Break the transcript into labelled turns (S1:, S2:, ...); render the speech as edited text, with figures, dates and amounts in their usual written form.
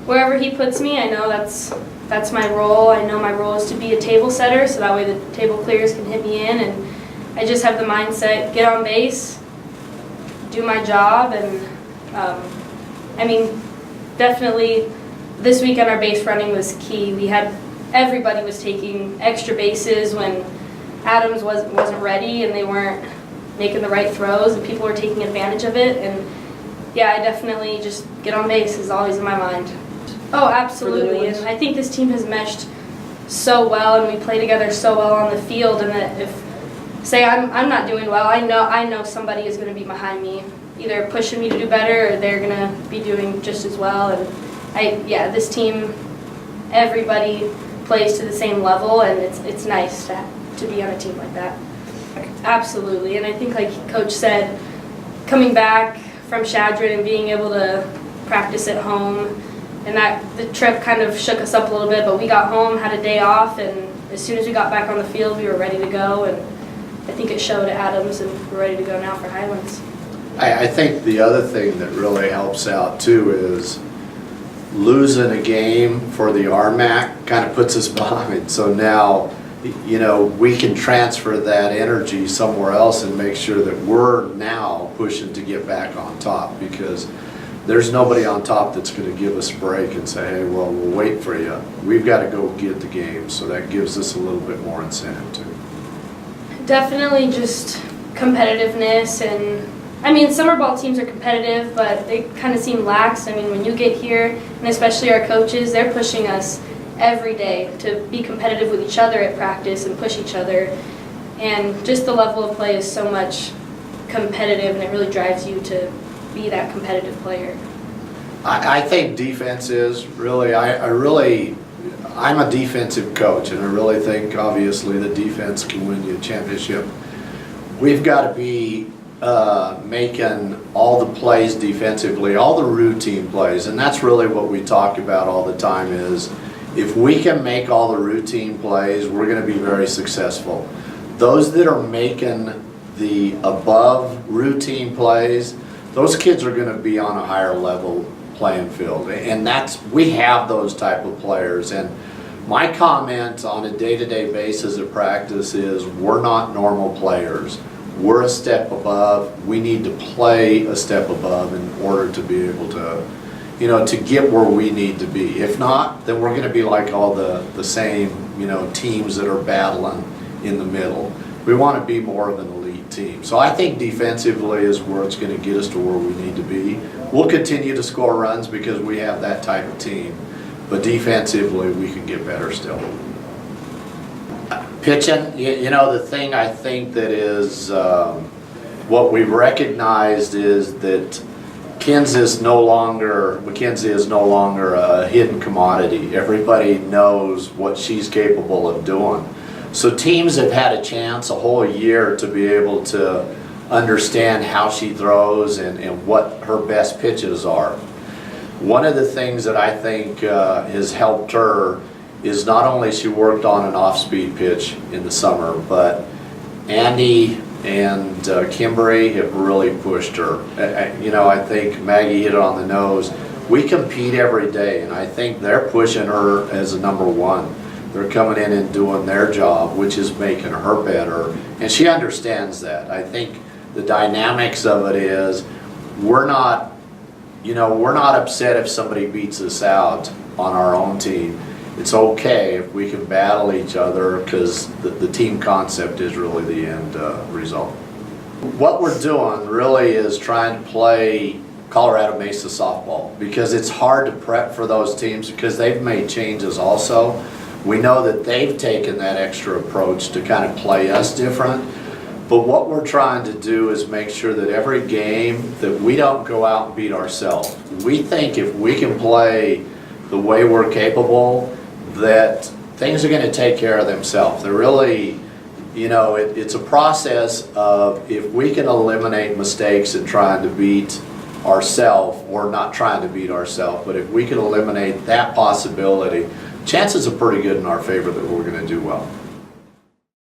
S1: wherever he puts me, I know that's my role. I know my role is to be a table setter, so that way the table clears can hit me in, and I just have the mindset, get on base, do my job, and I mean, definitely this weekend our base running was key. Everybody was taking extra bases when Adams wasn't ready and they weren't making the right throws, and people were taking advantage of it. And yeah, I definitely just get on base is always in my mind. Oh, absolutely. And I think this team has meshed so well, and we play together so well on the field. And that if, say, I'm not doing well, I know somebody is going to be behind me, either pushing me to do better, or they're going to be doing just as well. And this team, everybody plays to the same level, and it's nice to be on a team like that. Absolutely. And I think, like Coach said, coming back from Shadron and being able to practice at home, and that the trip kind of shook us up a little bit, but we got home, had a day off, and as soon as we got back on the field, we were ready to go, and I think it showed at Adams, and we're ready to go now for Highlands.
S2: I think the other thing that really helps out too is losing a game for the RMAC kind of puts us behind. So now, you know, we can transfer that energy somewhere else and make sure that we're now pushing to get back on top, because there's nobody on top that's going to give us a break and say, hey, well, we'll wait for you. We've got to go get the game, so that gives us a little bit more incentive too.
S1: Definitely just competitiveness, and I mean, summer ball teams are competitive, but they kind of seem lax. I mean, when you get here, and especially our coaches, they're pushing us every day to be competitive with each other at practice and push each other. And just the level of play is so much competitive, and it really drives you to be that competitive player.
S2: I think defense is really, I'm a defensive coach, and I really think obviously the defense can win you a championship. We've got to be making all the plays defensively, all the routine plays, and that's really what we talk about all the time is if we can make all the routine plays, we're going to be very successful. Those that are making the above routine plays, those kids are going to be on a higher level playing field, and we have those type of players. And my comment on a day-to-day basis at practice is we're not normal players. We're a step above. We need to play a step above in order to be able to, you know, to get where we need to be. If not, then we're going to be like all the same, you know, teams that are battling in the middle. We want to be more of an elite team. So I think defensively is where it's going to get us to where we need to be. We'll continue to score runs because we have that type of team, but defensively we can get better still. Pitching, you know, the thing I think that is what we've recognized is that McKenzie is no longer a hidden commodity. Everybody knows what she's capable of doing. So teams have had a chance a whole year to be able to understand how she throws and what her best pitches are. One of the things that I think has helped her is not only she worked on an off-speed pitch in the summer, but Andy and Kimberly have really pushed her. You know, I think Maggie hit it on the nose. We compete every day, and I think they're pushing her as a number one. They're coming in and doing their job, which is making her better, and she understands that. I think the dynamics of it is we're not upset if somebody beats us out on our own team. It's okay if we can battle each other, because the team concept is really the end result. What we're doing really is trying to play Colorado Mesa softball, because it's hard to prep for those teams because they've made changes also. We know that they've taken that extra approach to kind of play us different. But what we're trying to do is make sure that every game that we don't go out and beat ourselves. We think if we can play the way we're capable, that things are going to take care of themselves. They're really, you know, it's a process of if we can eliminate mistakes in trying to beat ourselves, or not trying to beat ourselves, but if we can eliminate that possibility, chances are pretty good in our favor that we're going to do well.